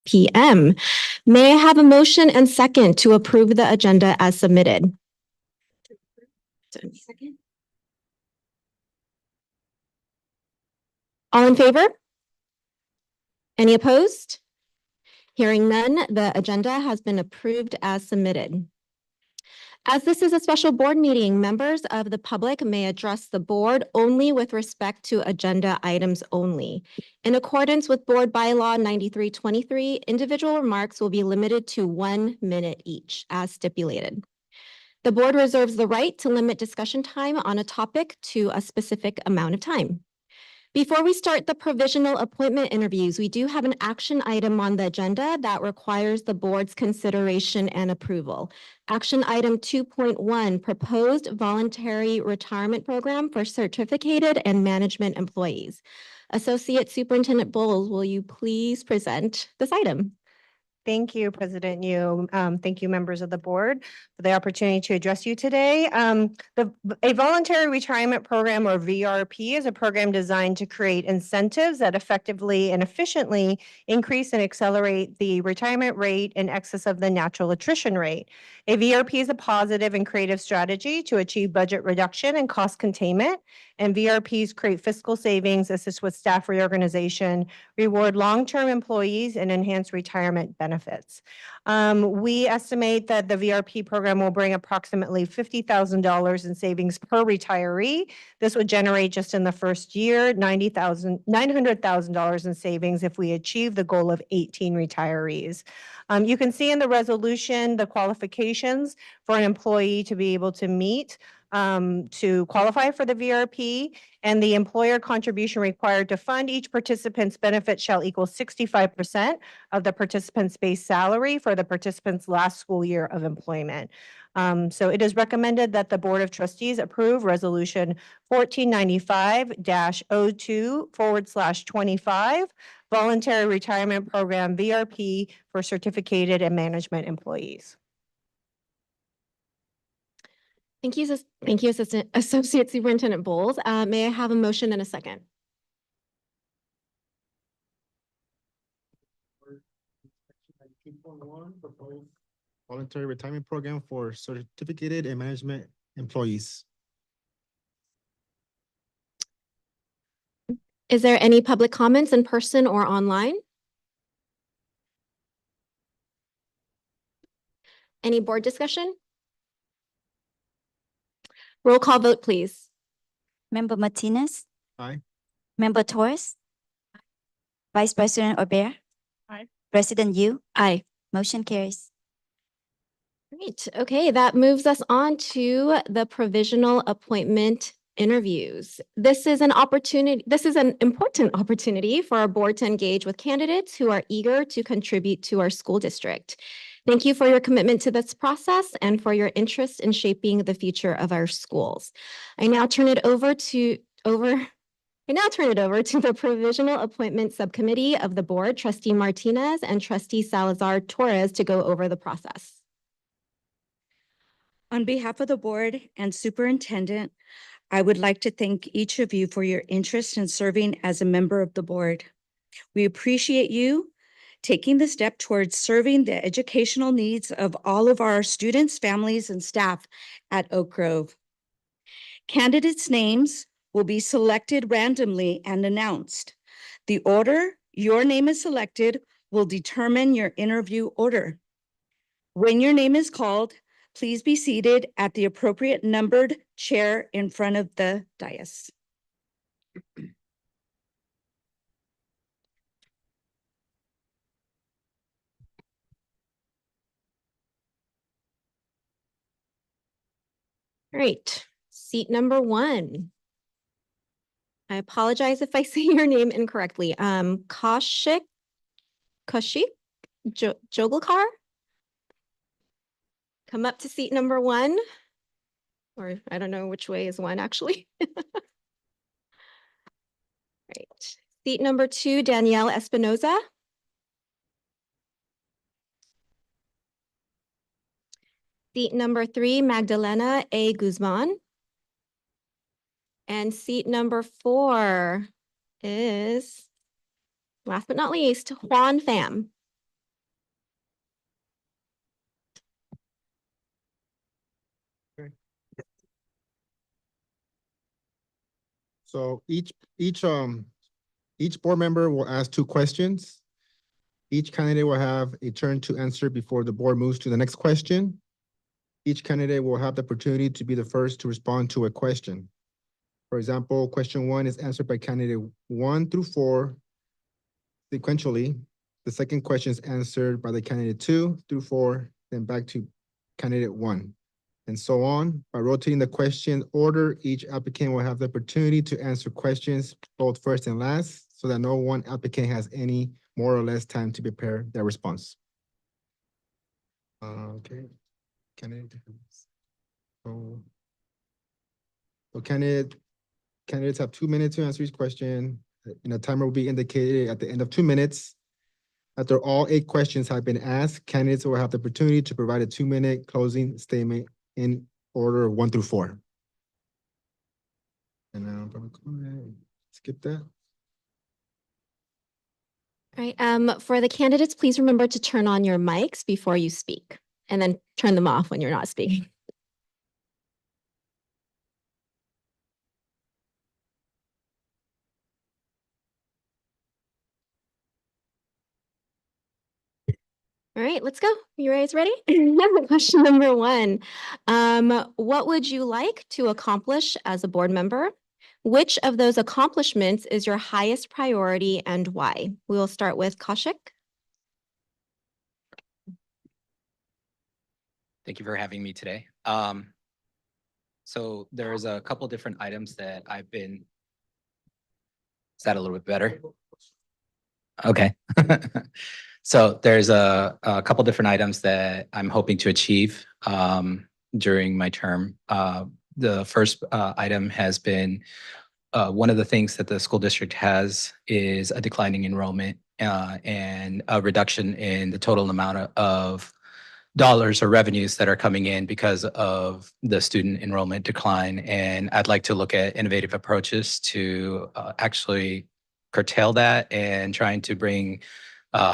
p.m. May I have a motion and second to approve the agenda as submitted? Second. All in favor? Any opposed? Hearing none, the agenda has been approved as submitted. As this is a special board meeting, members of the public may address the board only with respect to agenda items only. In accordance with Board Bylaw 9323, individual remarks will be limited to 1 minute each, as stipulated. The board reserves the right to limit discussion time on a topic to a specific amount of time. Before we start the provisional appointment interviews, we do have an action item on the agenda that requires the board's consideration and approval. Action item 2.1, proposed voluntary retirement program for certificated and management employees. Associate Superintendent Bowles, will you please present this item? Thank you, President Yu. Thank you, members of the board, for the opportunity to address you today. A voluntary retirement program, or VRP, is a program designed to create incentives that effectively and efficiently increase and accelerate the retirement rate in excess of the natural attrition rate. A VRP is a positive and creative strategy to achieve budget reduction and cost containment, and VRPs create fiscal savings, assist with staff reorganization, reward long-term employees, and enhance retirement benefits. We estimate that the VRP program will bring approximately $50,000 in savings per retiree. This would generate, just in the first year, $900,000 in savings if we achieve the goal of 18 retirees. You can see in the resolution the qualifications for an employee to be able to meet to qualify for the VRP, and the employer contribution required to fund each participant's benefit shall equal 65% of the participant's base salary for the participant's last school year of employment. So it is recommended that the Board of Trustees approve Resolution 1495-02/25, Voluntary Retirement Program VRP for certificated and management employees. Thank you, Associate Superintendent Bowles. May I have a motion and a second? Proposed voluntary retirement program for certificated and management employees. Is there any public comments in person or online? Any board discussion? Roll call vote, please. Member Martinez? Aye. Member Torres? Vice President Aubert? Aye. President Yu? Aye. Motion carries. Great. Okay, that moves us on to the provisional appointment interviews. This is an important opportunity for our board to engage with candidates who are eager to contribute to our school district. Thank you for your commitment to this process and for your interest in shaping the future of our schools. I now turn it over to the Provisional Appointment Subcommittee of the Board, Trustee Martinez and Trustee Salazar Torres, to go over the process. On behalf of the board and superintendent, I would like to thank each of you for your interest in serving as a member of the board. We appreciate you taking the step towards serving the educational needs of all of our students, families, and staff at Oak Grove. Candidates' names will be selected randomly and announced. The order your name is selected will determine your interview order. When your name is called, please be seated at the appropriate numbered chair in front of the dais. All right, seat number 1. I apologize if I say your name incorrectly. Kaushik Joglekar? Come up to seat number 1. Or I don't know which way is 1, actually. Right. Seat number 2, Danielle Espinoza. Seat number 3, Magdalena A. Guzman. And seat number 4 is, last but not least, Juan Pham. So each board member will ask 2 questions. Each candidate will have a turn to answer before the board moves to the next question. Each candidate will have the opportunity to be the first to respond to a question. For example, question 1 is answered by candidate 1 through 4 sequentially. The second question is answered by the candidate 2 through 4, then back to candidate 1, and so on. By rotating the question order, each applicant will have the opportunity to answer questions both first and last, so that no one applicant has any more or less time to prepare their response. Okay, candidate. So candidates have 2 minutes to answer each question, and a timer will be indicated at the end of 2 minutes. After all 8 questions have been asked, candidates will have the opportunity to provide a 2-minute closing statement in order of 1 through 4. And now public comment, skip that. All right, for the candidates, please remember to turn on your mics before you speak, and then turn them off when you're not speaking. All right, let's go. You guys ready? Question number 1. What would you like to accomplish as a board member? Which of those accomplishments is your highest priority and why? We will start with Kaushik. Thank you for having me today. So there's a couple different items that I've been. Is that a little bit better? Okay. So there's a couple different items that I'm hoping to achieve during my term. The first item has been one of the things that the school district has is a declining enrollment and a reduction in the total amount of dollars or revenues that are coming in because of the student enrollment decline. And I'd like to look at innovative approaches to actually curtail that and trying to bring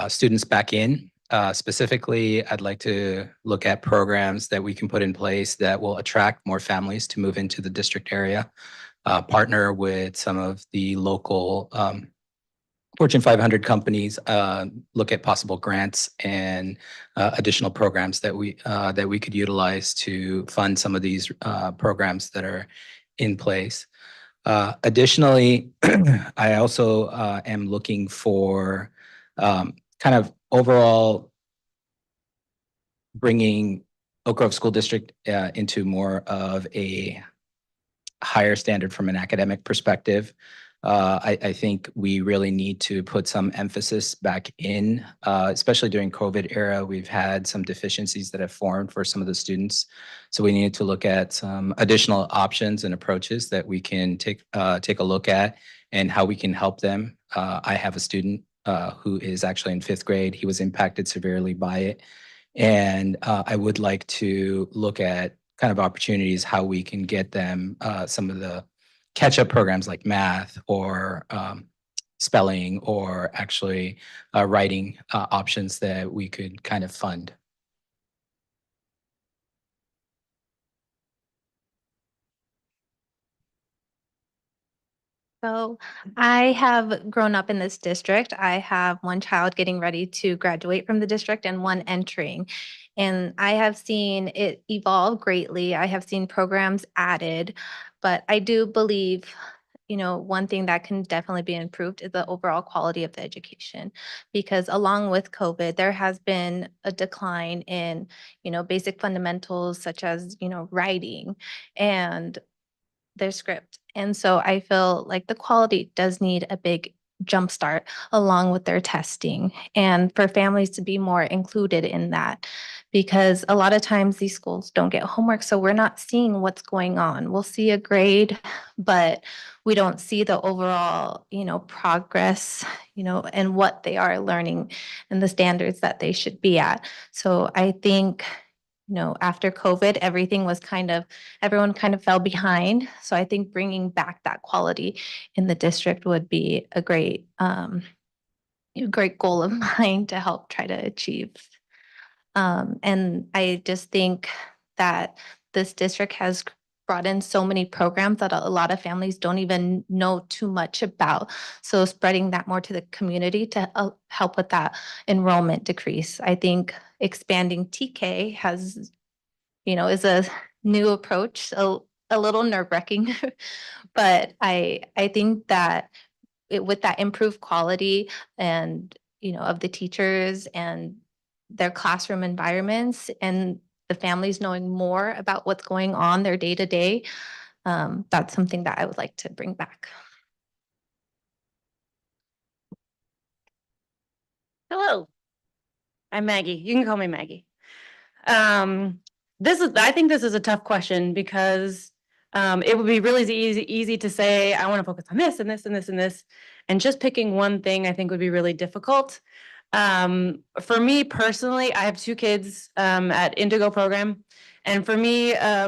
students back in. Specifically, I'd like to look at programs that we can put in place that will attract more families to move into the district area, partner with some of the local Fortune 500 companies, look at possible grants and additional programs that we could utilize to fund some of these programs that are in place. Additionally, I also am looking for kind of overall bringing Oak Grove School District into more of a higher standard from an academic perspective. I think we really need to put some emphasis back in, especially during COVID era. We've had some deficiencies that have formed for some of the students. So we need to look at some additional options and approaches that we can take a look at and how we can help them. I have a student who is actually in 5th grade. He was impacted severely by it. And I would like to look at kind of opportunities, how we can get them some of the catch-up programs like math or spelling or actually writing options that we could kind of fund. So I have grown up in this district. I have one child getting ready to graduate from the district and one entering. And I have seen it evolve greatly. I have seen programs added, but I do believe, one thing that can definitely be improved is the overall quality of the education. Because along with COVID, there has been a decline in, basic fundamentals such as, writing and their script. And so I feel like the quality does need a big jumpstart along with their testing and for families to be more included in that, because a lot of times these schools don't get homework. So we're not seeing what's going on. We'll see a grade, but we don't see the overall, progress, and what they are learning and the standards that they should be at. So I think after COVID, everyone kind of fell behind. So I think bringing back that quality in the district would be a great goal of mine to help try to achieve. And I just think that this district has brought in so many programs that a lot of families don't even know too much about. So spreading that more to the community to help with that enrollment decrease. I think expanding TK has, is a new approach, a little nerve-wracking. But I think that with that improved quality and, of the teachers and their classroom environments and the families knowing more about what's going on their day to day, that's something that I would like to bring back. Hello, I'm Maggie. You can call me Maggie. I think this is a tough question because it would be really easy to say, I want to focus on this and this and this and this. And just picking one thing I think would be really difficult. For me personally, I have two kids at Indigo program. And for me, I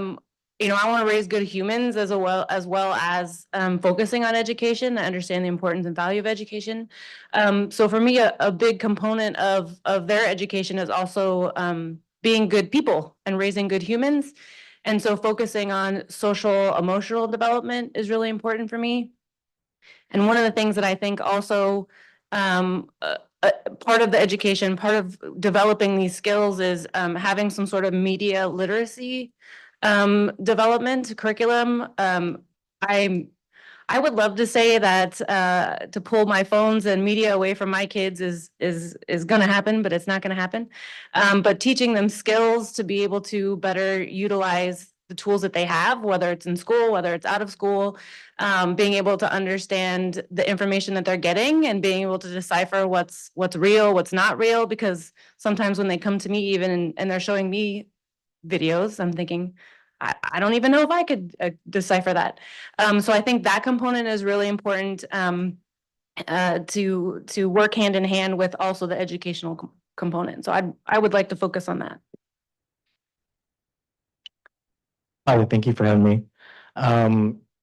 want to raise good humans as well as focusing on education. I understand the importance and value of education. So for me, a big component of their education is also being good people and raising good humans. And so focusing on social emotional development is really important for me. And one of the things that I think also part of the education, part of developing these skills is having some sort of media literacy development curriculum. I would love to say that to pull my phones and media away from my kids is going to happen, but it's not going to happen. But teaching them skills to be able to better utilize the tools that they have, whether it's in school, whether it's out of school, being able to understand the information that they're getting and being able to decipher what's real, what's not real, because sometimes when they come to me even and they're showing me videos, I'm thinking, I don't even know if I could decipher that. So I think that component is really important to work hand in hand with also the educational component. So I would like to focus on that. Hi, thank you for having me.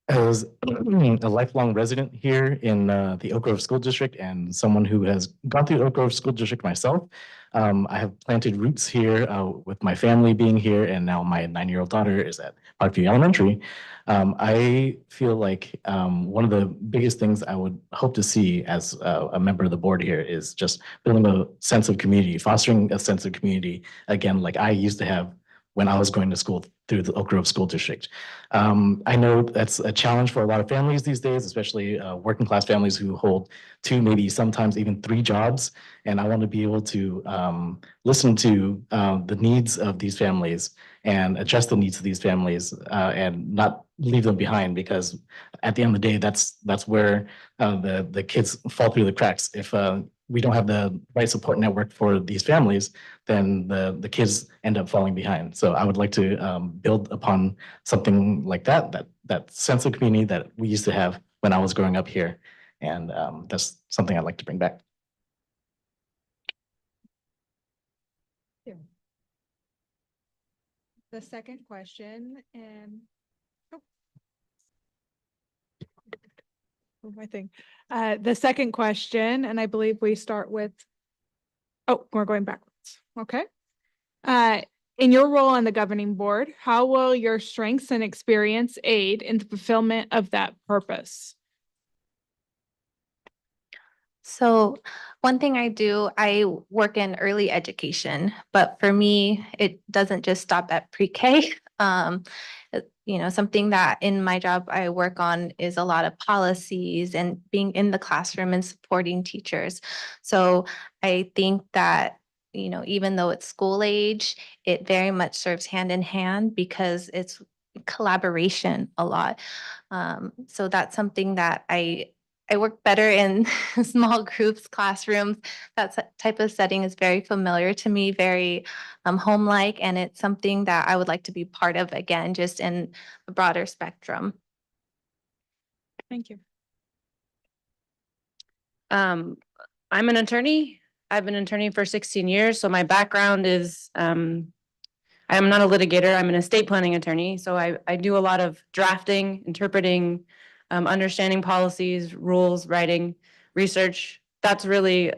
As a lifelong resident here in the Oak Grove School District and someone who has gone through Oak Grove School District myself, I have planted roots here with my family being here, and now my 9-year-old daughter is at Parkview Elementary. I feel like one of the biggest things I would hope to see as a member of the board here is just building a sense of community, fostering a sense of community, again, like I used to have when I was going to school through the Oak Grove School District. I know that's a challenge for a lot of families these days, especially working class families who hold 2, maybe sometimes even 3 jobs. And I want to be able to listen to the needs of these families and address the needs of these families and not leave them behind, because at the end of the day, that's where the kids fall through the cracks. If we don't have the right support network for these families, then the kids end up falling behind. So I would like to build upon something like that sense of community that we used to have when I was growing up here. And that's something I'd like to bring back. The second question, and my thing. The second question, and I believe we start with, we're going backwards. Okay. In your role on the governing board, how will your strengths and experience aid in the fulfillment of that purpose? So one thing I do, I work in early education, but for me, it doesn't just stop at pre-K. Something that in my job I work on is a lot of policies and being in the classroom and supporting teachers. So I think that, even though it's school age, it very much serves hand in hand because it's collaboration a lot. So that's something that I work better in small groups, classrooms. That type of setting is very familiar to me, very home-like, and it's something that I would like to be part of again, just in a broader spectrum. Thank you. I'm an attorney. I've been an attorney for 16 years. So my background is, I am not a litigator. I'm an estate planning attorney. So I do a lot of drafting, interpreting, understanding policies, rules, writing, research. That's really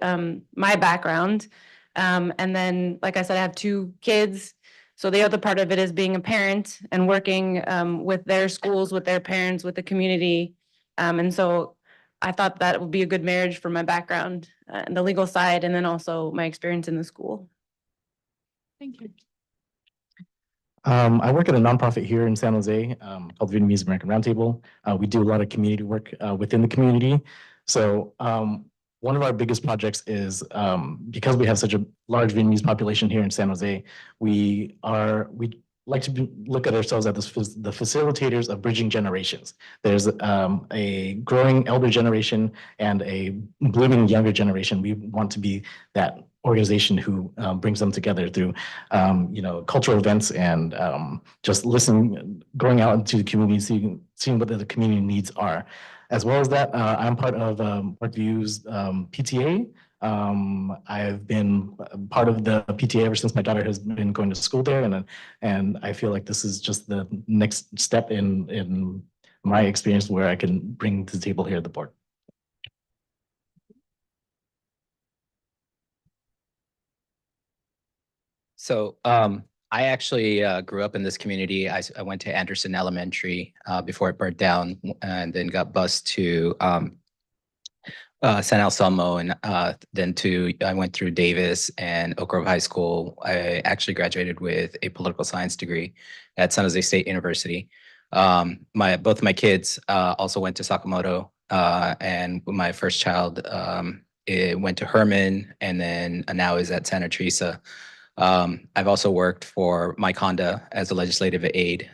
my background. And then, like I said, I have 2 kids. So the other part of it is being a parent and working with their schools, with their parents, with the community. And so I thought that would be a good marriage for my background and the legal side, and then also my experience in the school. Thank you. I work at a nonprofit here in San Jose, called Vietnamese American Roundtable. We do a lot of community work within the community. So one of our biggest projects is because we have such a large Vietnamese population here in San Jose, we like to look at ourselves as the facilitators of bridging generations. There's a growing elder generation and a blooming younger generation. We want to be that organization who brings them together through, cultural events and just going out into the community, seeing what the community needs are. As well as that, I'm part of Parkview's PTA. I've been part of the PTA ever since my daughter has been going to school there, and I feel like this is just the next step in my experience where I can bring to the table here at the board. So I actually grew up in this community. I went to Anderson Elementary before it burnt down, and then got bused to San Anselmo, and then I went through Davis and Oak Grove High School. I actually graduated with a political science degree at San Jose State University. Both my kids also went to Sakamoto, and my first child it went to Herman, and then now is at Santa Teresa. I've also worked for Mike Honda as a legislative aide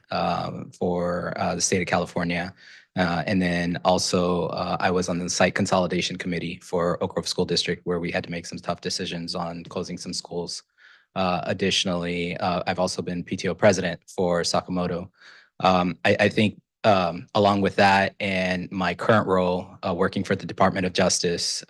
for the state of California. And then also I was on the site consolidation committee for Oak Grove School District, where we had to make some tough decisions on closing some schools. Additionally, I've also been PTO president for Sakamoto. I think along with that and my current role working for the Department of Justice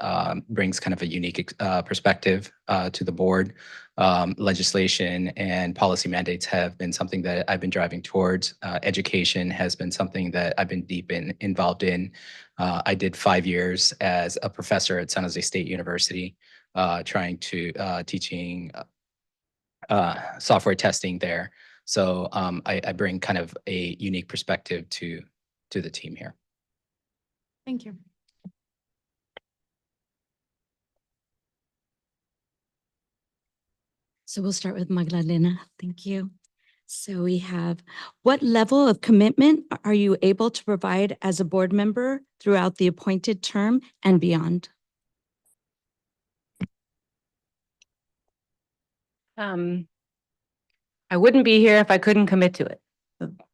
brings kind of a unique perspective to the board. Legislation and policy mandates have been something that I've been driving towards. Education has been something that I've been involved in. I did 5 years as a professor at San Jose State University, teaching software testing there. So I bring kind of a unique perspective to the team here. Thank you. So we'll start with Magdalena. Thank you. So we have, what level of commitment are you able to provide as a board member throughout the appointed term and beyond? I wouldn't be here if I couldn't commit to it.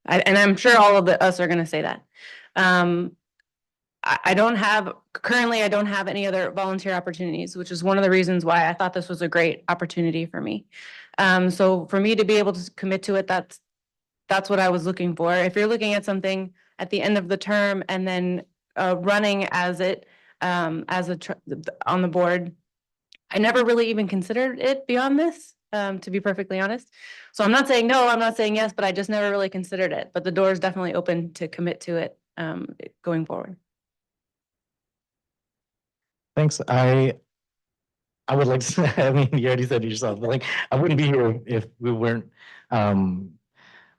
And I'm sure all of us are going to say that. I don't have any other volunteer opportunities, which is one of the reasons why I thought this was a great opportunity for me. So for me to be able to commit to it, that's what I was looking for. If you're looking at something at the end of the term and then running as on the board, I never really even considered it beyond this, to be perfectly honest. So I'm not saying no, I'm not saying yes, but I just never really considered it. But the door is definitely open to commit to it going forward. Thanks. I would like to say, I mean, you already said it yourself, but like, I wouldn't be here if we weren't going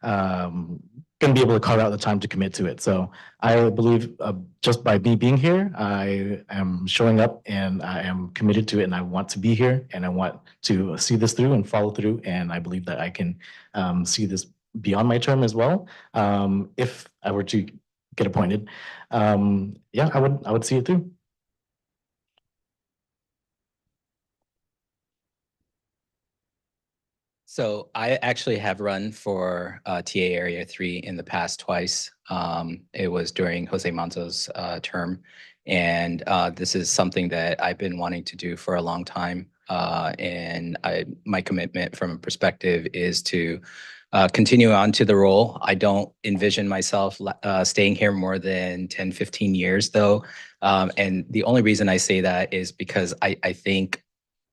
to be able to carve out the time to commit to it. So I believe just by me being here, I am showing up and I am committed to it, and I want to be here and I want to see this through and follow through. And I believe that I can see this beyond my term as well. If I were to get appointed, yeah, I would see it through. So I actually have run for TA Area 3 in the past twice. It was during Jose Manzo's term. And this is something that I've been wanting to do for a long time. And my commitment from a perspective is to continue on to the role. I don't envision myself staying here more than 10, 15 years though. And the only reason I say that is because I think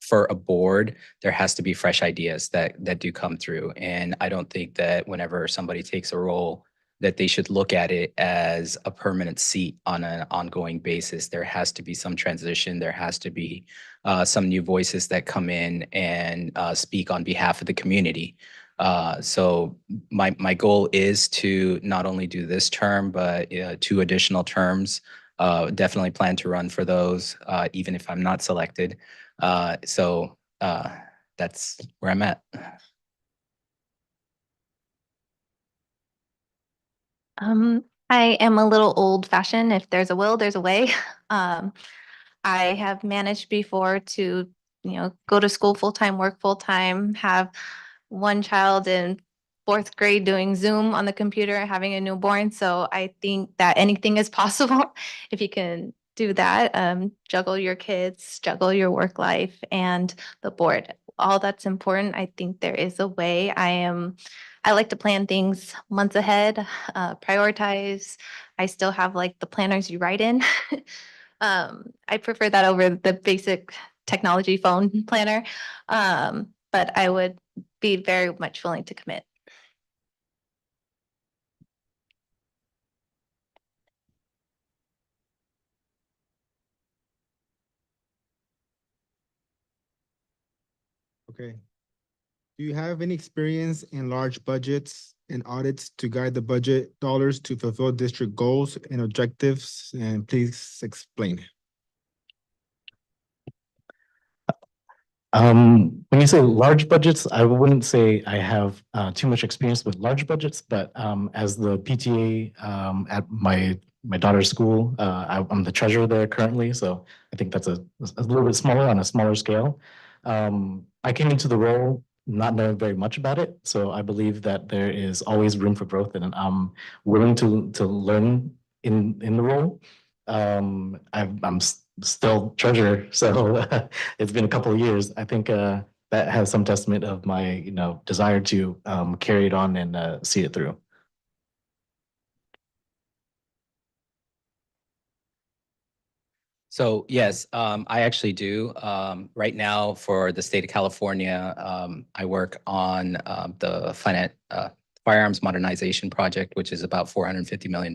for a board, there has to be fresh ideas that do come through. And I don't think that whenever somebody takes a role, that they should look at it as a permanent seat on an ongoing basis. There has to be some transition. There has to be some new voices that come in and speak on behalf of the community. So my goal is to not only do this term, but 2 additional terms. Definitely plan to run for those, even if I'm not selected. So that's where I'm at. I am a little old fashioned. If there's a will, there's a way. I have managed before to, go to school full-time, work full-time, have one child in 4th grade doing Zoom on the computer, having a newborn. So I think that anything is possible if you can do that. Juggle your kids, juggle your work life and the board. All that's important. I think there is a way. I like to plan things months ahead, prioritize. I still have like the planners you write in. I prefer that over the basic technology phone planner. But I would be very much willing to commit. Okay. Do you have any experience in large budgets and audits to guide the budget dollars to fulfill district goals and objectives? And please explain. When you say large budgets, I wouldn't say I have too much experience with large budgets, but as the PTA at my daughter's school, I'm the treasurer there currently, so I think that's a little bit smaller on a smaller scale. I came into the role not knowing very much about it, so I believe that there is always room for growth, and I'm willing to learn in the role. I'm still treasurer, so it's been a couple of years. I think that has some testament of my, desire to carry it on and see it through. So yes, I actually do. Right now for the state of California, I work on the firearms modernization project, which is about $450 million.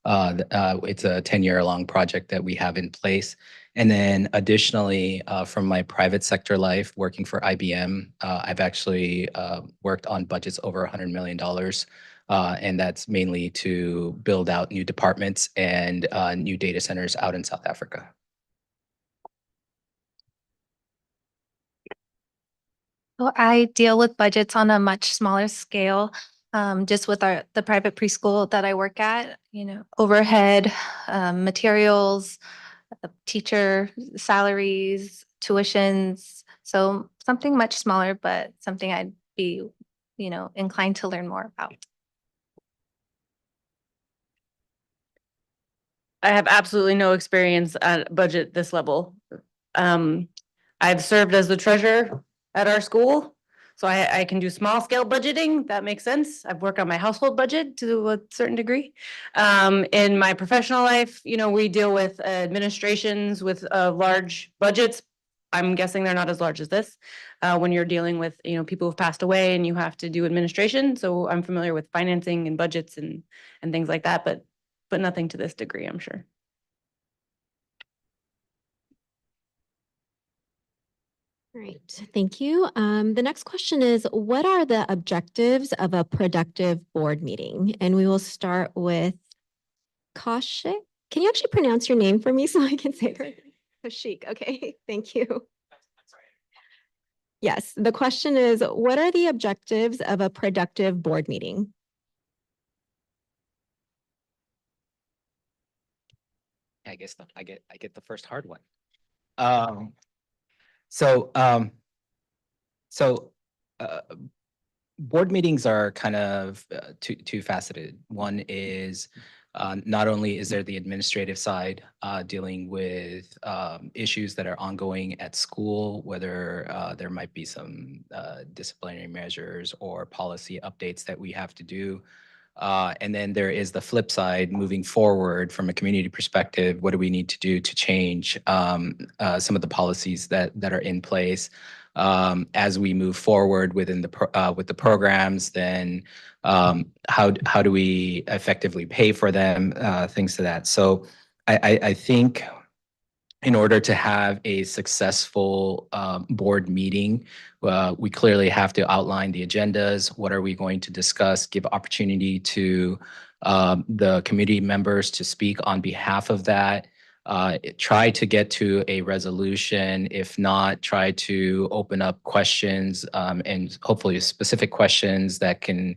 It's a 10-year-long project that we have in place. And then additionally, from my private sector life, working for IBM, I've actually worked on budgets over $100 million. And that's mainly to build out new departments and new data centers out in South Africa. So I deal with budgets on a much smaller scale. Just with the private preschool that I work at, overhead, materials, teacher salaries, tuitions. So something much smaller, but something I'd be, inclined to learn more about. I have absolutely no experience at budget this level. I've served as the treasurer at our school, so I can do small scale budgeting. That makes sense. I've worked on my household budget to a certain degree. In my professional life, we deal with administrations with large budgets. I'm guessing they're not as large as this. When you're dealing with, people who've passed away and you have to do administration. So I'm familiar with financing and budgets and things like that, but nothing to this degree, I'm sure. All right, thank you. The next question is, what are the objectives of a productive board meeting? And we will start with Kaushik. Can you actually pronounce your name for me so I can say it right? Kaushik, okay, thank you. Yes, the question is, what are the objectives of a productive board meeting? I guess I get the first hard one. So board meetings are kind of two-faceted. One is not only is there the administrative side dealing with issues that are ongoing at school, whether there might be some disciplinary measures or policy updates that we have to do. And then there is the flip side, moving forward from a community perspective. What do we need to do to change some of the policies that are in place as we move forward within with the programs? Then how do we effectively pay for them? Things to that. So I think in order to have a successful board meeting, we clearly have to outline the agendas. What are we going to discuss? Give opportunity to the committee members to speak on behalf of that. Try to get to a resolution. If not, try to open up questions and hopefully specific questions that can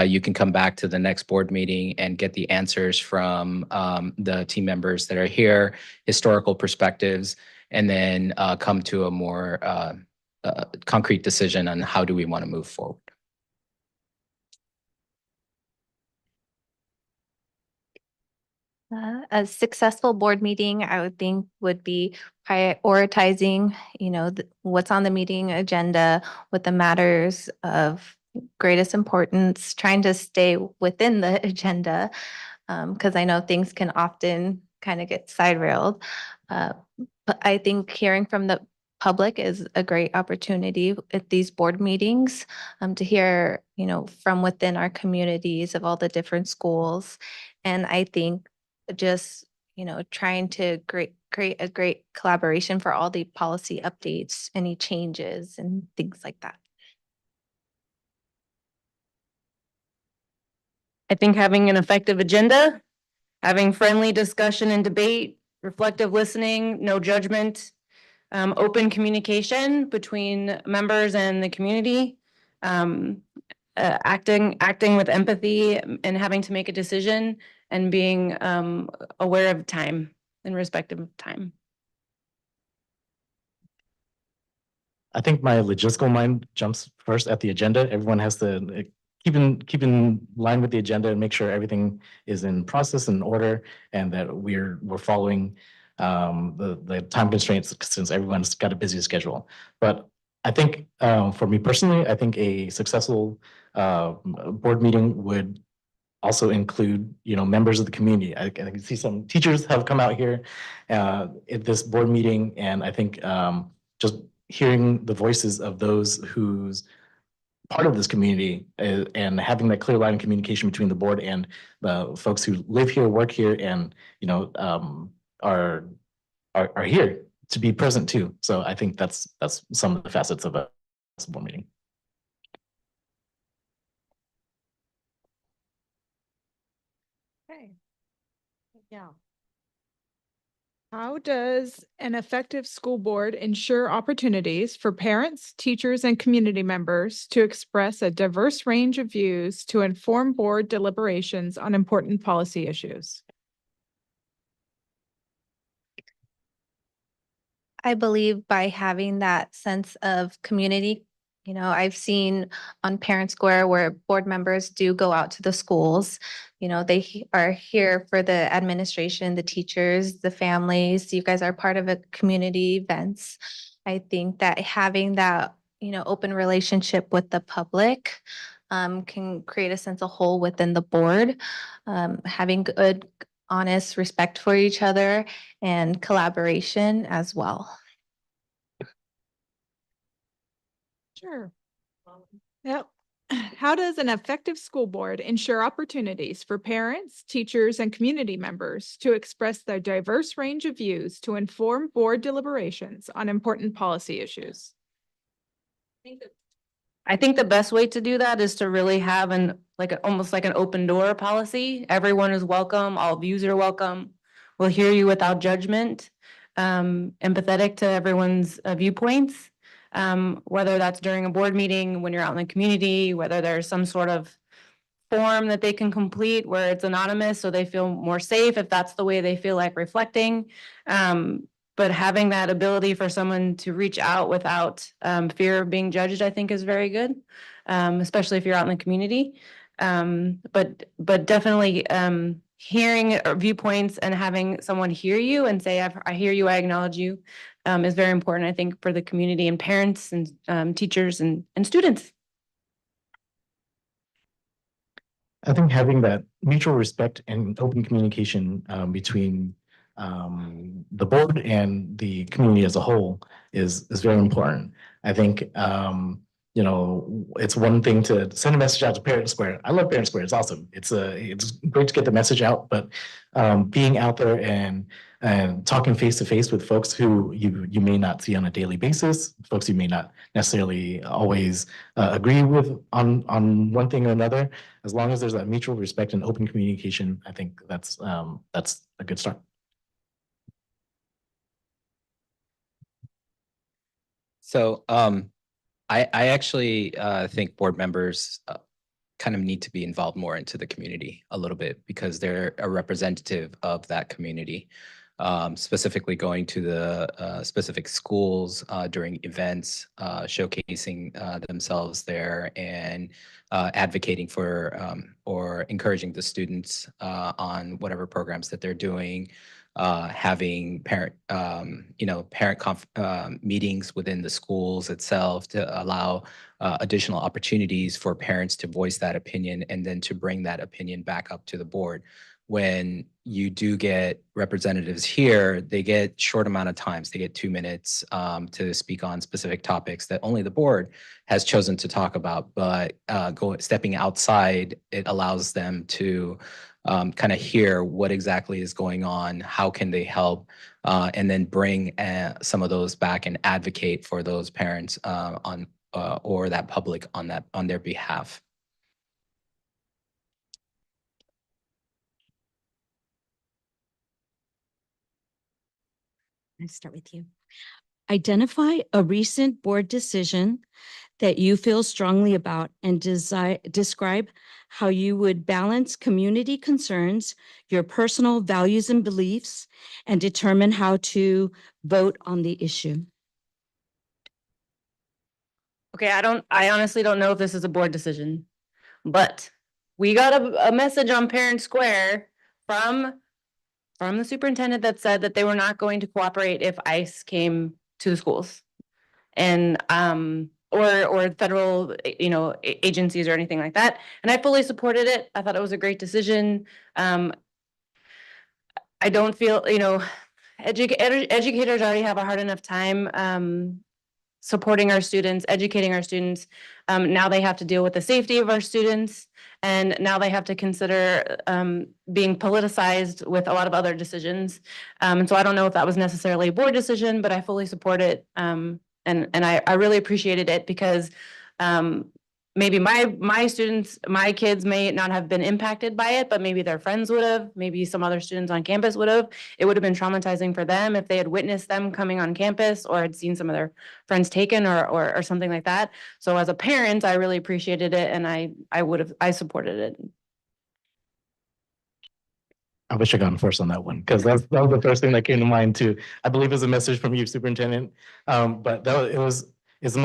you can come back to the next board meeting and get the answers from the team members that are here, historical perspectives, and then come to a more concrete decision on how do we want to move forward. A successful board meeting, I would think, would be prioritizing, what's on the meeting agenda, what the matters of greatest importance, trying to stay within the agenda, because I know things can often kind of get side railed. But I think hearing from the public is a great opportunity at these board meetings, to hear, from within our communities of all the different schools. And I think just, trying to create a great collaboration for all the policy updates, any changes and things like that. I think having an effective agenda, having friendly discussion and debate, reflective listening, no judgment, open communication between members and the community, acting with empathy and having to make a decision and being aware of time and respective of time. I think my logistical mind jumps first at the agenda. Everyone has to keep in line with the agenda and make sure everything is in process and order, and that we're following the time constraints since everyone's got a busy schedule. But I think for me personally, I think a successful board meeting would also include, members of the community. I can see some teachers have come out here at this board meeting, and I think just hearing the voices of those who's part of this community and having that clear line of communication between the board and the folks who live here, work here, and are here to be present too. So I think that's some of the facets of a board meeting. Okay. Yeah. How does an effective school board ensure opportunities for parents, teachers, and community members to express a diverse range of views to inform board deliberations on important policy issues? I believe by having that sense of community, I've seen on Parent Square where board members do go out to the schools. They are here for the administration, the teachers, the families. You guys are part of a community events. I think that having that, open relationship with the public can create a sense of whole within the board. Having good, honest respect for each other and collaboration as well. Sure. Yep. How does an effective school board ensure opportunities for parents, teachers, and community members to express their diverse range of views to inform board deliberations on important policy issues? I think the best way to do that is to really have almost like an open door policy. Everyone is welcome, all views are welcome. We'll hear you without judgment, empathetic to everyone's viewpoints. Whether that's during a board meeting, when you're out in the community, whether there's some sort of form that they can complete where it's anonymous so they feel more safe if that's the way they feel like reflecting. But having that ability for someone to reach out without fear of being judged, I think is very good, especially if you're out in the community. But definitely hearing viewpoints and having someone hear you and say, I hear you, I acknowledge you, is very important, I think, for the community and parents and teachers and students. I think having that mutual respect and open communication between the board and the community as a whole is very important. I think, you know, it's one thing to send a message out to Parent Square. I love Parent Square. It's awesome. It's great to get the message out, but being out there and talking face to face with folks who you may not see on a daily basis, folks you may not necessarily always agree with on one thing or another. As long as there's that mutual respect and open communication, I think that's a good start. So I actually think board members kind of need to be involved more into the community a little bit because they're a representative of that community. Specifically going to the specific schools during events, showcasing themselves there and advocating for or encouraging the students on whatever programs that they're doing. Having parent, meetings within the schools itself to allow additional opportunities for parents to voice that opinion and then to bring that opinion back up to the board. When you do get representatives here, they get short amount of times. They get 2 minutes to speak on specific topics that only the board has chosen to talk about. But stepping outside, it allows them to kind of hear what exactly is going on, how can they help, and then bring some of those back and advocate for those parents on or that public on their behalf. Let's start with you. Identify a recent board decision that you feel strongly about and describe how you would balance community concerns, your personal values and beliefs, and determine how to vote on the issue. Okay, I honestly don't know if this is a board decision, but we got a message on Parent Square from the superintendent that said that they were not going to cooperate if ICE came to the schools. And or federal, agencies or anything like that. And I fully supported it. I thought it was a great decision. I don't feel, educators already have a hard enough time supporting our students, educating our students. Now they have to deal with the safety of our students. And now they have to consider being politicized with a lot of other decisions. And so I don't know if that was necessarily a board decision, but I fully support it. And I really appreciated it because maybe my students, my kids may not have been impacted by it, but maybe their friends would have, maybe some other students on campus would have. It would have been traumatizing for them if they had witnessed them coming on campus or had seen some of their friends taken or something like that. So as a parent, I really appreciated it and I supported it. I wish I gone first on that one because that was the first thing that came to mind too. I believe it was a message from you, Superintendent. But it's the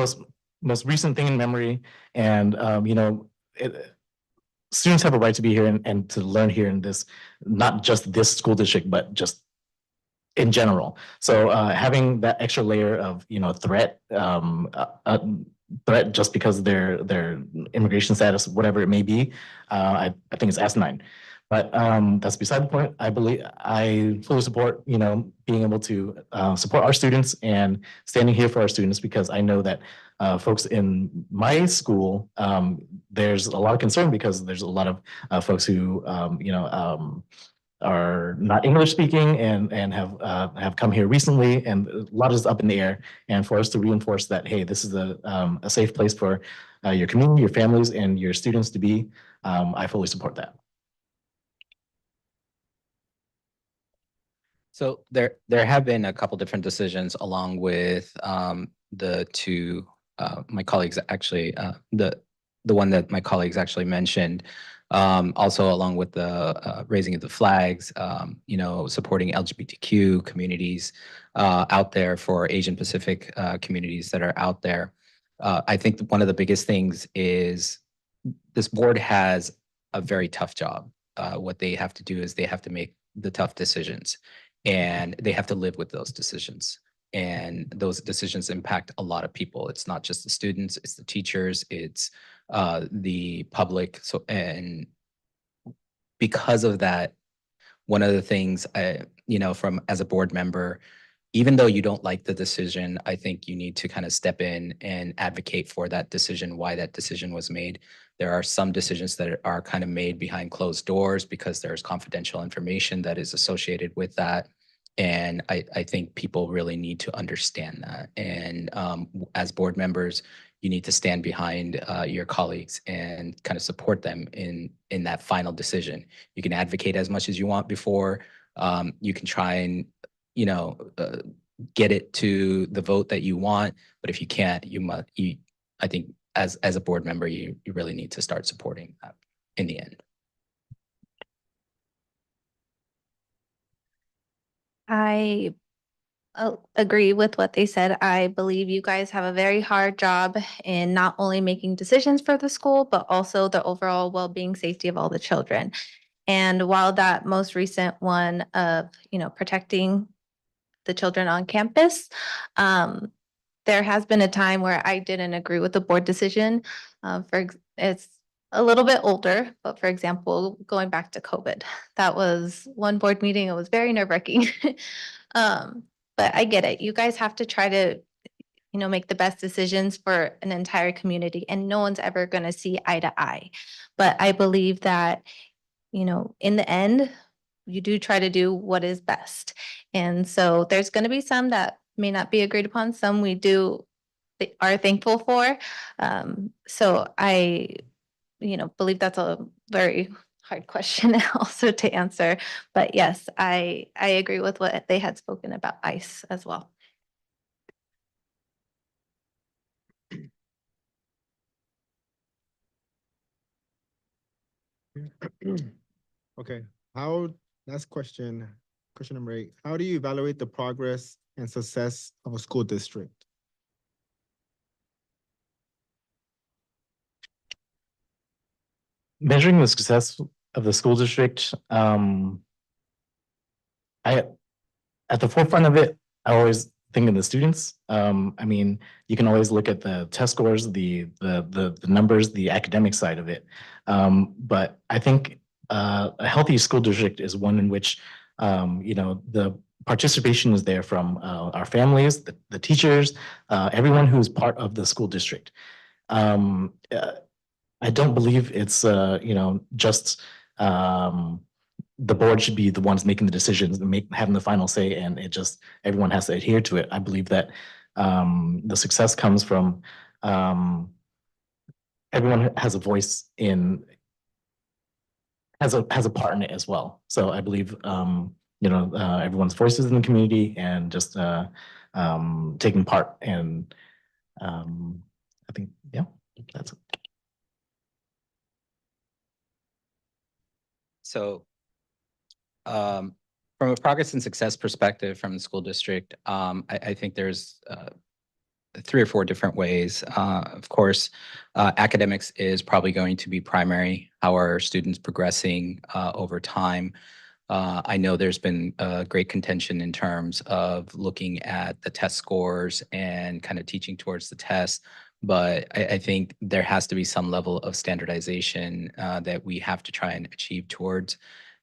most recent thing in memory, and students have a right to be here and to learn here in this, not just this school district, but just in general. So having that extra layer of threat just because of their immigration status, whatever it may be, I think it's asinine. But that's beside the point. I fully support, being able to support our students and standing here for our students because I know that folks in my school, there's a lot of concern because there's a lot of folks who, are not English speaking and have come here recently, and a lot is up in the air. And for us to reinforce that, hey, this is a safe place for your community, your families, and your students to be, I fully support that. So there have been a couple different decisions along with the two my colleagues actually the one that my colleagues actually mentioned. Also along with the raising of the flags, supporting LGBTQ communities out there for Asian Pacific communities that are out there. I think one of the biggest things is this board has a very tough job. What they have to do is they have to make the tough decisions. And they have to live with those decisions. And those decisions impact a lot of people. It's not just the students, it's the teachers, it's the public. So, and because of that, one of the things, as a board member, even though you don't like the decision, I think you need to kind of step in and advocate for that decision, why that decision was made. There are some decisions that are kind of made behind closed doors because there's confidential information that is associated with that. And I think people really need to understand that. And as board members, you need to stand behind your colleagues and kind of support them in that final decision. You can advocate as much as you want before. You can try and, you know, get it to the vote that you want, but if you can't, I think as a board member, you really need to start supporting that in the end. I agree with what they said. I believe you guys have a very hard job in not only making decisions for the school, but also the overall well-being, safety of all the children. And while that most recent one of, protecting the children on campus, there has been a time where I didn't agree with the board decision. It's a little bit older, but for example, going back to COVID, that was one board meeting. It was very nerve-wracking. But I get it. You guys have to try to, make the best decisions for an entire community, and no one's ever going to see eye to eye. But I believe that, in the end, you do try to do what is best. And so there's going to be some that may not be agreed upon. Some we are thankful for. So I, believe that's a very hard question also to answer. But yes, I agree with what they had spoken about ICE as well. Okay, last question number 8. How do you evaluate the progress and success of a school district? Measuring the success of the school district, at the forefront of it, I always think of the students. I mean, you can always look at the test scores, the numbers, the academic side of it. But I think a healthy school district is one in which the participation is there from our families, the teachers, everyone who is part of the school district. I don't believe it's just the board should be the ones making the decisions and having the final say, and everyone has to adhere to it. I believe that the success comes from everyone has a voice has a part in it as well. So I believe everyone's voices in the community and just taking part, and I think that's it. So from a progress and success perspective from the school district, I think there's 3 or 4 different ways. Of course, academics is probably going to be primary. How are students progressing over time? I know there's been great contention in terms of looking at the test scores and kind of teaching towards the test. But I think there has to be some level of standardization that we have to try and achieve towards,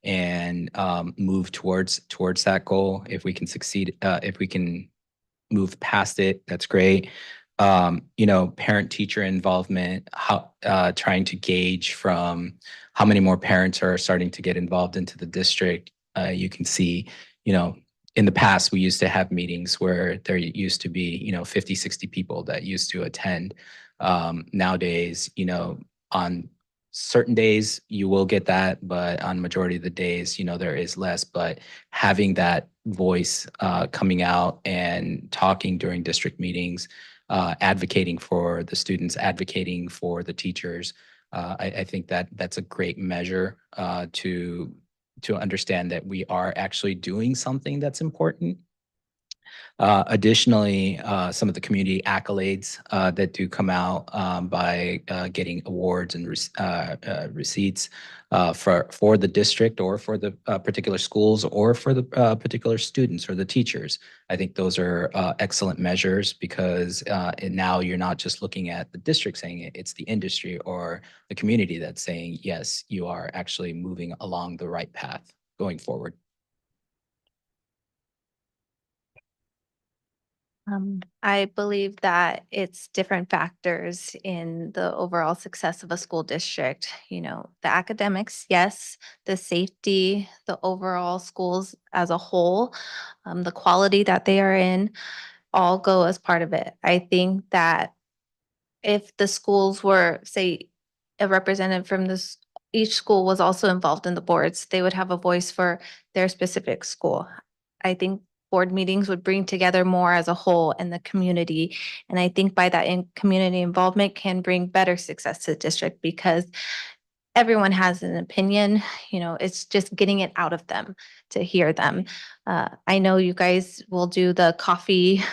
and move towards that goal. If we can succeed, if we can move past it, that's great. Parent-teacher involvement, trying to gauge from how many more parents are starting to get involved into the district. You can see, in the past, we used to have meetings where there used to be, 50, 60 people that used to attend. Nowadays, on certain days you will get that, but on majority of the days, there is less. But having that voice coming out and talking during district meetings, advocating for the students, advocating for the teachers, I think that's a great measure to understand that we are actually doing something that's important. Additionally, some of the community accolades that do come out by getting awards and receipts for the district, or for the particular schools, or for the particular students or the teachers. I think those are excellent measures, because now you're not just looking at the district saying it, it's the industry or the community that's saying, yes, you are actually moving along the right path going forward. I believe that it's different factors in the overall success of a school district. You know, the academics, yes, the safety, the overall schools as a whole, the quality that they are in, all go as part of it. I think that if the schools were, say, a representative from this, each school was also involved in the boards, they would have a voice for their specific school. I think board meetings would bring together more as a whole in the community. And I think by that community involvement can bring better success to the district because everyone has an opinion, you know, it's just getting it out of them to hear them. I know you guys will do the coffee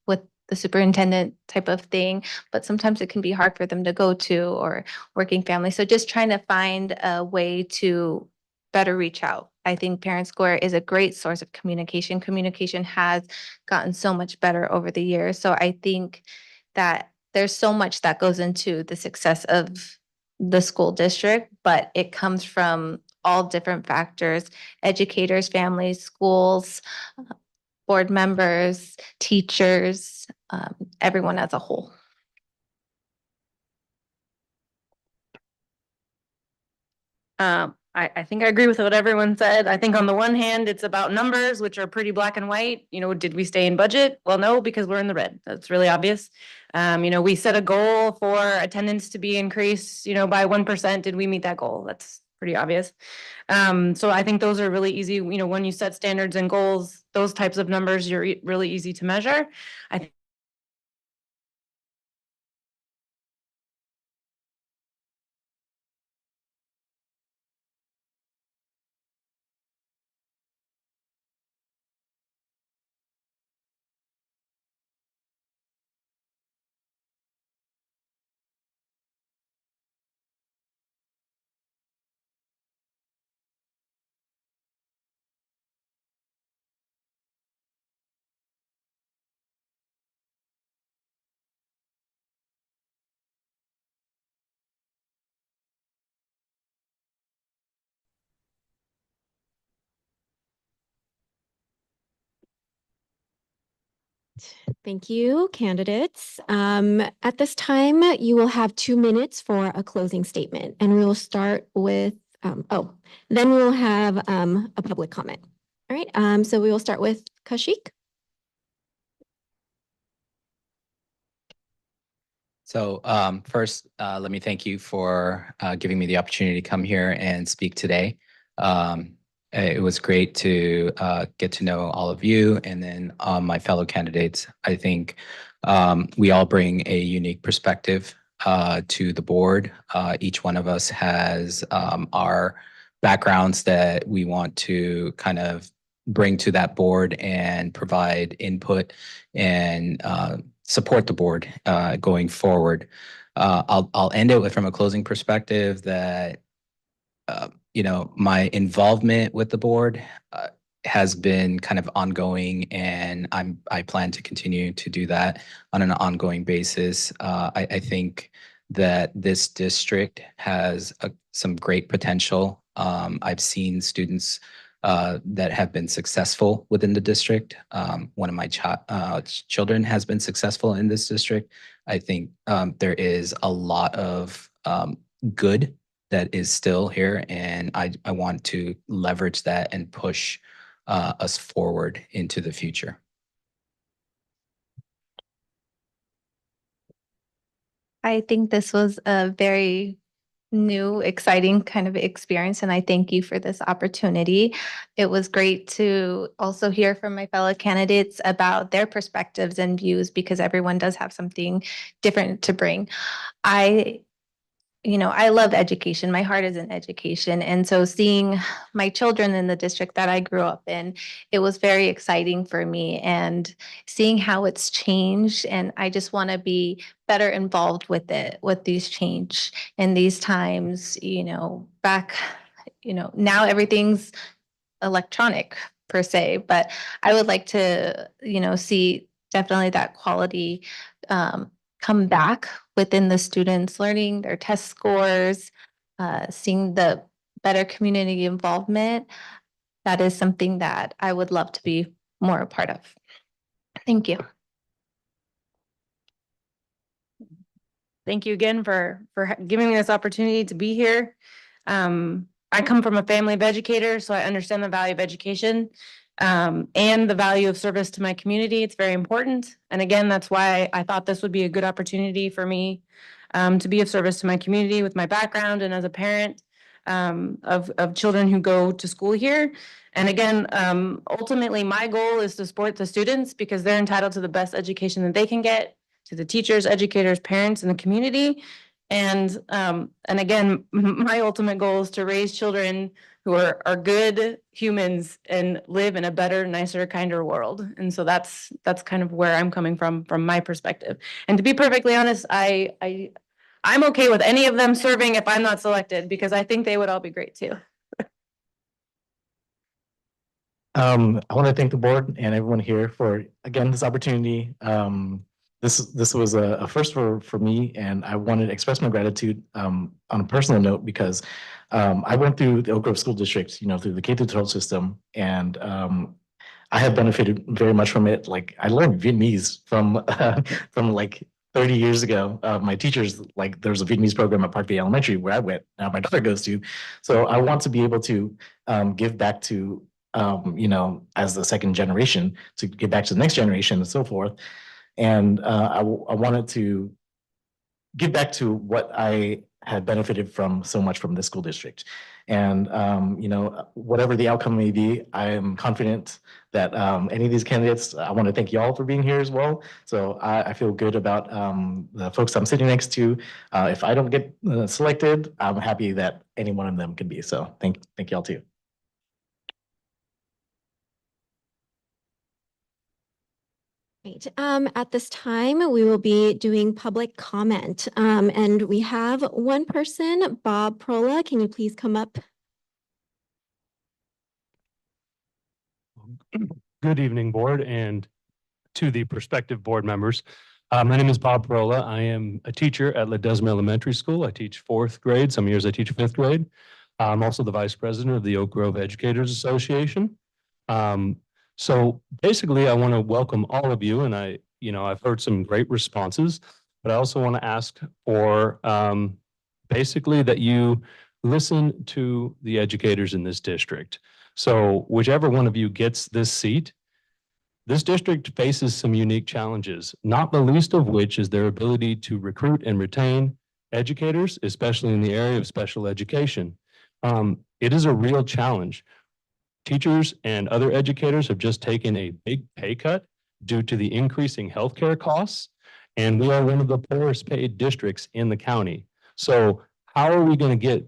with the superintendent type of thing, but sometimes it can be hard for them to go to or working family. So just trying to find a way to better reach out. I think Parent Square is a great source of communication. Communication has gotten so much better over the years. So I think that there's so much that goes into the success of the school district, but it comes from all different factors, educators, families, schools, board members, teachers, everyone as a whole. I think I agree with what everyone said. I think on the one hand, it's about numbers, which are pretty black and white. You know, did we stay in budget? Well, no, because we're in the red. That's really obvious. You know, we set a goal for attendance to be increased, you know, by 1%. Did we meet that goal? That's pretty obvious. So I think those are really easy. You know, when you set standards and goals, those types of numbers, you're really easy to measure. I think Thank you, candidates. At this time, you will have 2 minutes for a closing statement, and we will start with, then we will have a public comment. All right, so we will start with Kaushik. So first, let me thank you for giving me the opportunity to come here and speak today. It was great to get to know all of you and then my fellow candidates. I think we all bring a unique perspective to the board. Each one of us has our backgrounds that we want to kind of bring to that board and provide input and support the board going forward. I'll end it with from a closing perspective that you know, my involvement with the board has been kind of ongoing, and I plan to continue to do that on an ongoing basis. I think that this district has some great potential. I've seen students that have been successful within the district. One of my children has been successful in this district. I think there is a lot of good that is still here, and I want to leverage that and push us forward into the future. I think this was a very new, exciting kind of experience, and I thank you for this opportunity. It was great to also hear from my fellow candidates about their perspectives and views because everyone does have something different to bring. I love education. My heart is in education. And so seeing my children in the district that I grew up in, it was very exciting for me and seeing how it's changed. And I just want to be better involved with it, with these change in these times, now everything's electronic per se, but I would like to, see definitely that quality come back within the students' learning, their test scores, seeing the better community involvement. That is something that I would love to be more a part of. Thank you. Thank you again for giving me this opportunity to be here. I come from a family of educators, so I understand the value of education and the value of service to my community. It's very important. And again, that's why I thought this would be a good opportunity for me to be of service to my community with my background and as a parent of children who go to school here. And again, ultimately, my goal is to support the students because they're entitled to the best education that they can get, to the teachers, educators, parents, and the community. And again, my ultimate goal is to raise children who are good humans and live in a better, nicer, kinder world. And so that's kind of where I'm coming from my perspective. And to be perfectly honest, I'm okay with any of them serving if I'm not selected, because I think they would all be great too. I want to thank the board and everyone here for, again, this opportunity. This was a first for me, and I wanted to express my gratitude on a personal note because I went through the Oak Grove School District, through the K through 12 system, and I have benefited very much from it. Like I learned Vietnamese from like 30 years ago. My teachers, like there's a Vietnamese program at Park Bay Elementary where I went, now my daughter goes to. So I want to be able to give back to as the second generation, to give back to the next generation and so forth. And I wanted to give back to what I had benefited from so much from this school district. And, whatever the outcome may be, I am confident that any of these candidates, I want to thank you all for being here as well. So I feel good about the folks I'm sitting next to. If I don't get selected, I'm happy that any one of them can be. So thank you all too. Great. At this time, we will be doing public comment. And we have one person, Bob Prola. Can you please come up? Good evening, board, and to the prospective board members. My name is Bob Perola. I am a teacher at Ledesma Elementary School. I teach fourth grade. Some years I teach fifth grade. I'm also the vice president of the Oak Grove Educators Association. So basically, I want to welcome all of you, and I've heard some great responses, but I also want to ask for basically that you listen to the educators in this district. So whichever one of you gets this seat, this district faces some unique challenges, not the least of which is their ability to recruit and retain educators, especially in the area of special education. It is a real challenge. Teachers and other educators have just taken a big pay cut due to the increasing healthcare costs, and we are one of the poorest paid districts in the county. So how are we going to get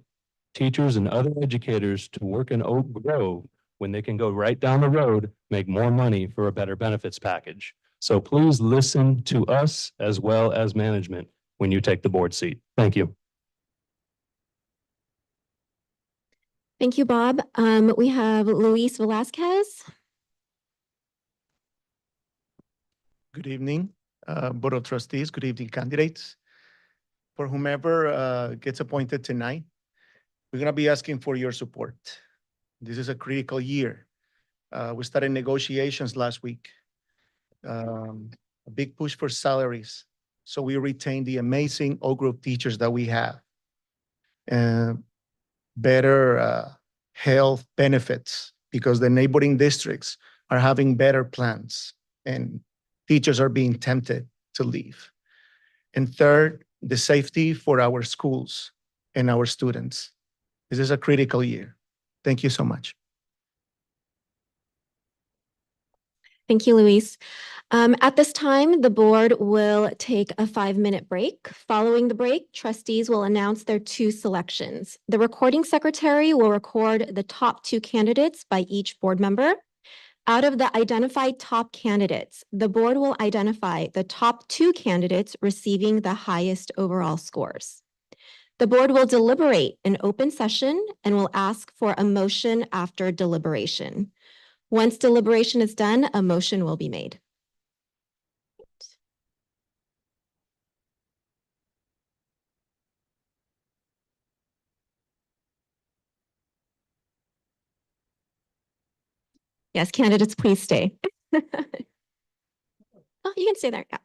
teachers and other educators to work in Oak Grove when they can go right down the road, make more money for a better benefits package? So please listen to us as well as management when you take the board seat. Thank you. Thank you, Bob. We have Luis Velasquez. Good evening, Board of Trustees. Good evening, candidates. For whomever gets appointed tonight, we're going to be asking for your support. This is a critical year. We started negotiations last week. A big push for salaries, so we retain the amazing Oak Grove teachers that we have. Better health benefits because the neighboring districts are having better plans and teachers are being tempted to leave. And third, the safety for our schools and our students. This is a critical year. Thank you so much. Thank you, Luis. At this time, the board will take a 5-minute break. Following the break, trustees will announce their 2 selections. The recording secretary will record the top 2 candidates by each board member. Out of the identified top candidates, the board will identify the top 2 candidates receiving the highest overall scores. The board will deliberate in open session and will ask for a motion after deliberation. Once deliberation is done, a motion will be made. Yes, candidates, please stay. Oh, you can stay there. Yeah.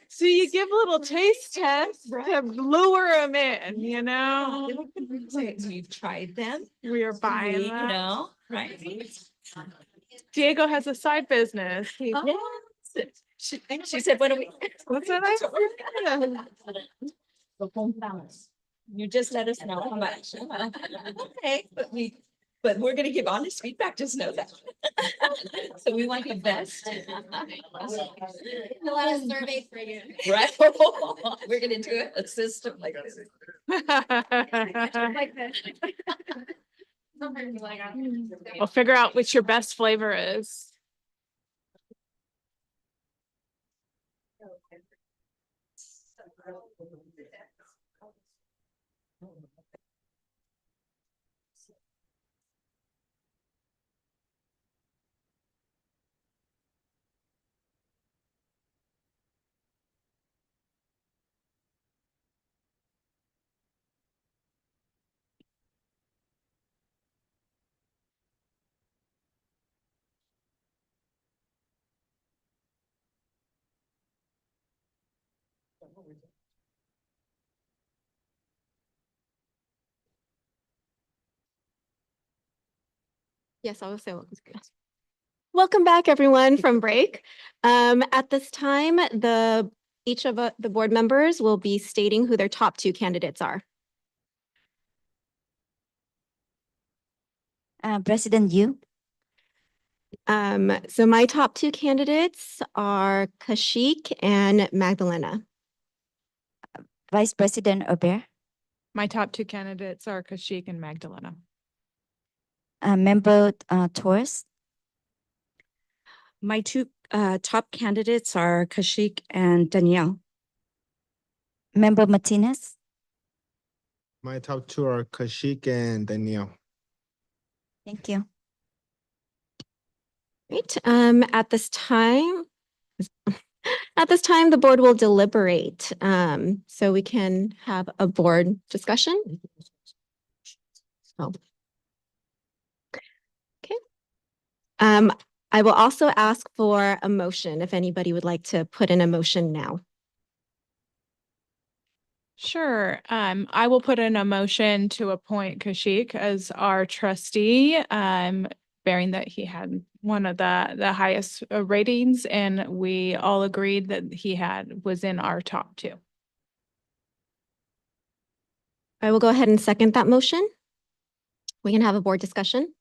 So you give little taste tests to lure them in, you know? We've tried them, We are buying them. know, right? Diego has a side business. She said, what do we? What's that? You just let us know how much. Okay, but but we're gonna give honest feedback, just know that. So we want the best. Fill out a survey for you. Right? We're gonna do a system like this. We'll figure out which your best flavor is. Yes, I will say welcome. Welcome back, everyone, from break. At this time, each of the board members will be stating who their top two candidates are. President Yu, So my top two candidates are Kashik and Magdalena. Vice President Obear, My top two candidates are Kashik and Magdalena. Member Torres, My two top candidates are Kashik and Danielle. Member Martinez, My top two are Kashik and Danielle. thank you. Great. At this time, the board will deliberate, so we can have a board discussion. Oh. Okay. I will also ask for a motion if anybody would like to put in a motion now. Sure. I will put in a motion to appoint Kashik as our trustee, bearing that he had one of the highest ratings, and we all agreed that he was in our top two. I will go ahead and second that motion. We can have a board discussion.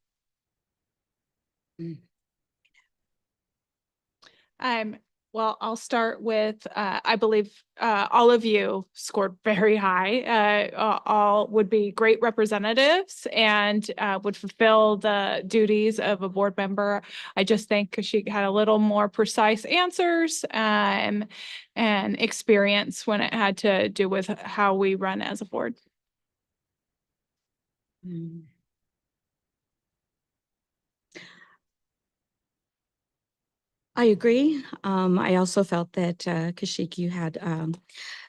Well, I'll start with, I believe all of you scored very high. All would be great representatives and would fulfill the duties of a board member. I just think she had a little more precise answers and experience when it had to do with how we run as a board. I agree. I also felt that Kashik, you had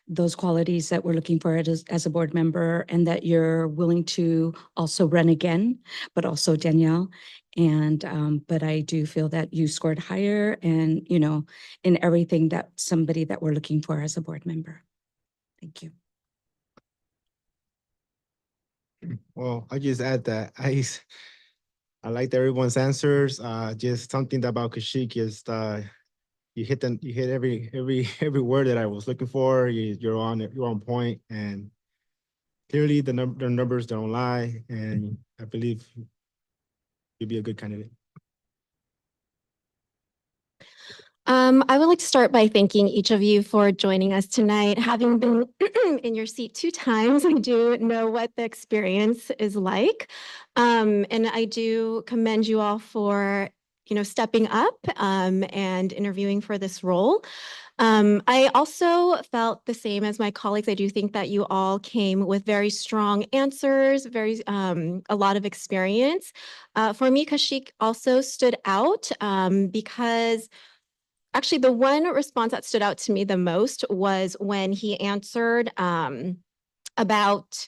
those qualities that we're looking for as a board member, and that you're willing to also run again, but also Danielle. And but I do feel that you scored higher, and in everything that somebody that we're looking for as a board member. Thank you. Well, I just add that I liked everyone's answers. Just something about Kashik is you hit every word that I was looking for. You're on point, and clearly the numbers don't lie, and I believe you'll be a good candidate. I would like to start by thanking each of you for joining us tonight. Having been in your seat 2 times, I do know what the experience is like. And I do commend you all for, stepping up and interviewing for this role. I also felt the same as my colleagues. I do think that you all came with very strong answers, a lot of experience. For me, Kashik also stood out because actually, the one response that stood out to me the most was when he answered about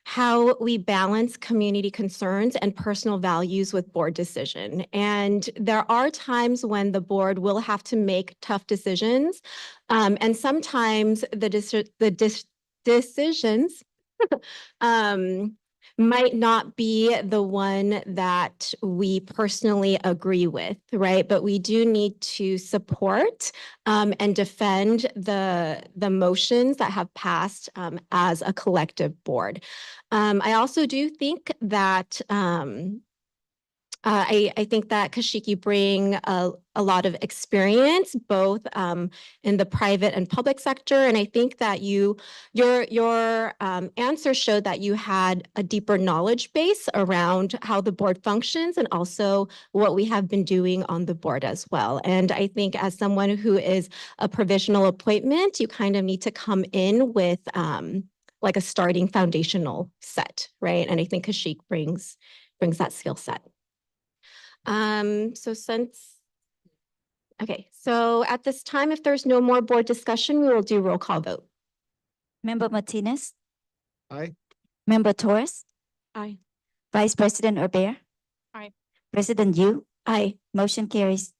how we balance community concerns and personal values with board decision. And there are times when the board will have to make tough decisions. And sometimes the decisions might not be the one that we personally agree with, right? But we do need to support and defend the motions that have passed as a collective board. I also do think that I think that Kashik, you bring a lot of experience, both in the private and public sector. And I think that your answer showed that you had a deeper knowledge base around how the board functions and also what we have been doing on the board as well. And I think as someone who is a provisional appointment, you kind of need to come in with like a starting foundational set, right? And I think Kashik brings that skill set. So at this time, if there's no more board discussion, we will do roll call vote. Member Martinez, Aye. Member Torres, Aye. Vice President Obear. Aye. President Yu, Aye. motion carries.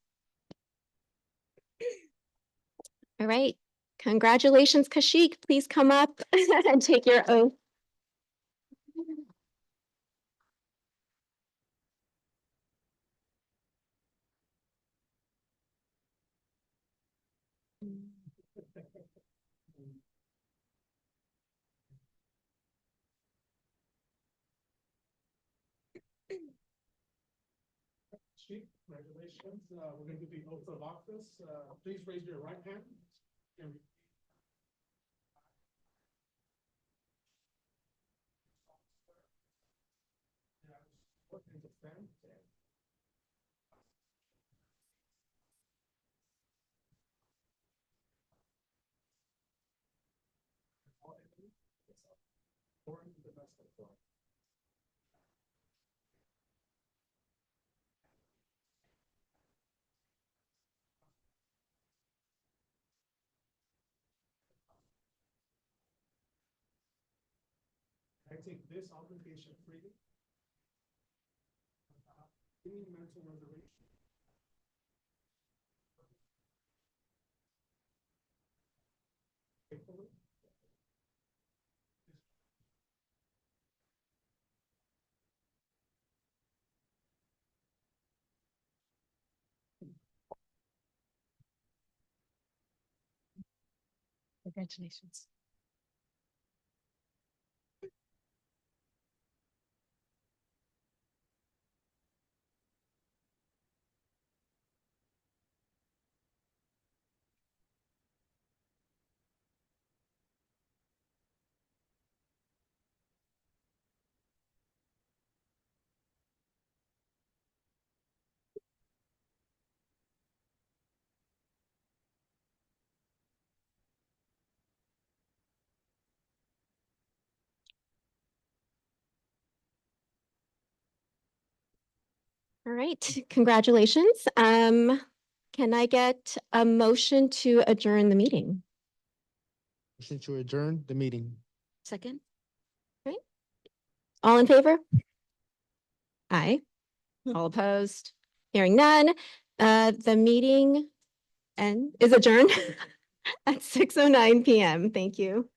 All right. Congratulations, Kashik. Please come up and take your oath. Congratulations. We're going to do the oath of office. Please raise your right hand. I take this obligation freely. Without any mental reservation. Faithfully. Congratulations. All right, congratulations. Can I get a motion to adjourn the meeting? Motion to adjourn the meeting. Second. Right. All in favor? Aye. All opposed? Hearing none. The meeting is adjourned at 6:09 p.m. Thank you.